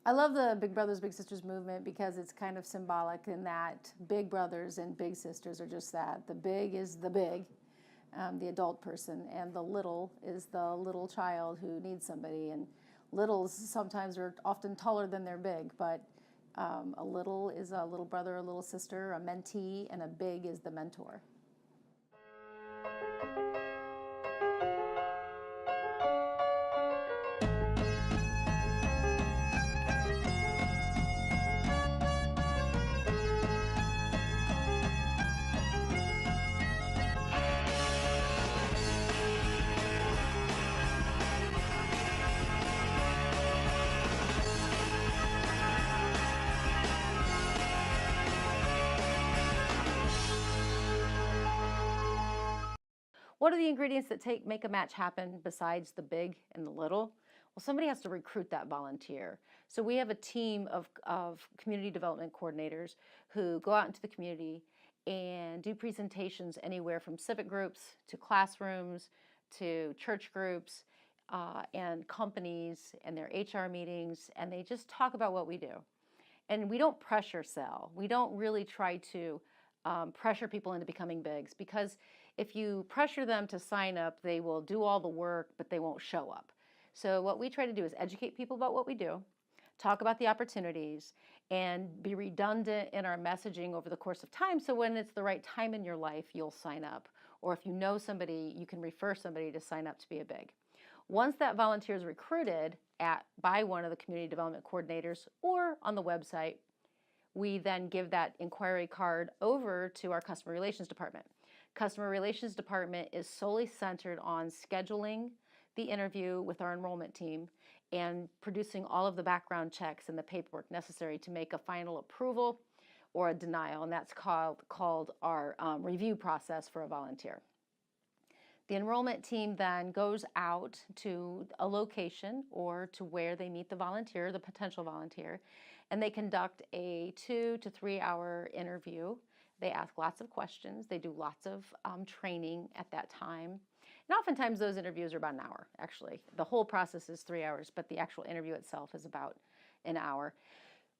I love the Big Brothers Big Sisters movement because it's kind of symbolic in that big brothers and big sisters are just that. The big is the big, the adult person, and the little is the little child who needs somebody. And littles sometimes are often taller than they're big, but a little is a little brother, a little sister, a mentee, and a big is the mentor. What are the ingredients that make a match happen besides the big and the little? Well, somebody has to recruit that volunteer. So we have a team of community development coordinators who go out into the community and do presentations anywhere from civic groups to classrooms to church groups and companies and their HR meetings, and they just talk about what we do. And we don't pressure sell. We don't really try to pressure people into becoming bigs, because if you pressure them to sign up, they will do all the work, but they won't show up. So what we try to do is educate people about what we do, talk about the opportunities, and be redundant in our messaging over the course of time, so when it's the right time in your life, you'll sign up. Or if you know somebody, you can refer somebody to sign up to be a big. Once that volunteer is recruited by one of the community development coordinators or on the website, we then give that inquiry card over to our customer relations department. Customer relations department is solely centered on scheduling the interview with our enrollment team and producing all of the background checks and the paperwork necessary to make a final approval or a denial, and that's called our review process for a volunteer. The enrollment team then goes out to a location or to where they meet the volunteer, the potential volunteer, and they conduct a 2 to 3 hour interview. They ask lots of questions. They do lots of training at that time. And oftentimes those interviews are about an hour, actually. The whole process is 3 hours, but the actual interview itself is about an hour.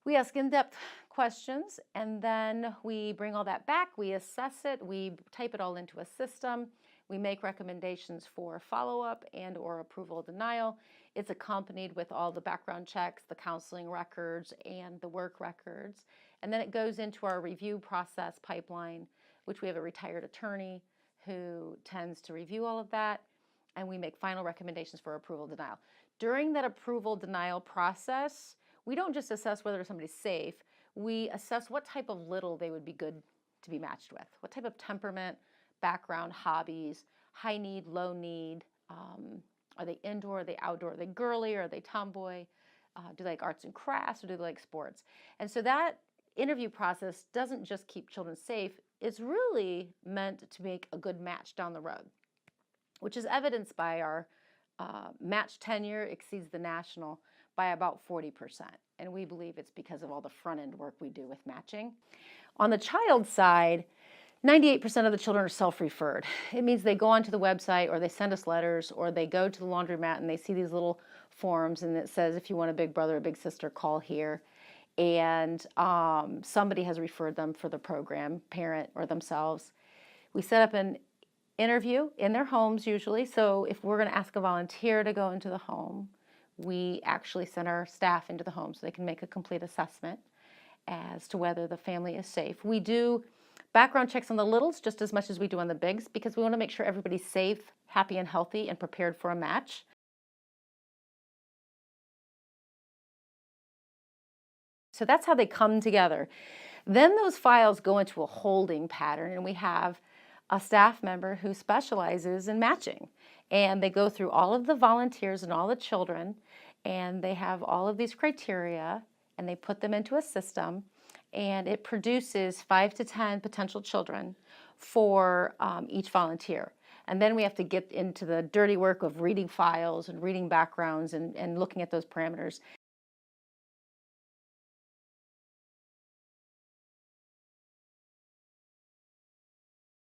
We ask in-depth questions, and then we bring all that back. We assess it. We type it all into a system. We make recommendations for follow-up and or approval denial. It's accompanied with all the background checks, the counseling records, and the work records. And then it goes into our review process pipeline, which we have a retired attorney who tends to review all of that, and we make final recommendations for approval denial. During that approval denial process, we don't just assess whether somebody's safe, we assess what type of little they would be good to be matched with, what type of temperament, background, hobbies, high need, low need, are they indoor, are they outdoor, are they girly, are they tomboy, do they like arts and crafts, or do they like sports? And so that interview process doesn't just keep children safe, it's really meant to make a good match down the road, which is evidenced by our match tenure exceeds the national by about 40%. And we believe it's because of all the front end work we do with matching. On the child side, 98% of the children are self-referred. It means they go onto the website, or they send us letters, or they go to the laundromat and they see these little forms and it says, if you want a big brother or big sister, call here. And somebody has referred them for the program, parent or themselves. We set up an interview in their homes usually. So if we're going to ask a volunteer to go into the home, we actually send our staff into the home so they can make a complete assessment as to whether the family is safe. We do background checks on the littles just as much as we do on the bigs, because we want to make sure everybody's safe, happy and healthy, and prepared for a match. So that's how they come together. Then those files go into a holding pattern, and we have a staff member who specializes in matching. And they go through all of the volunteers and all the children, and they have all of these criteria, and they put them into a system, and it produces 5 to 10 potential children for each volunteer. And then we have to get into the dirty work of reading files and reading backgrounds and looking at those parameters.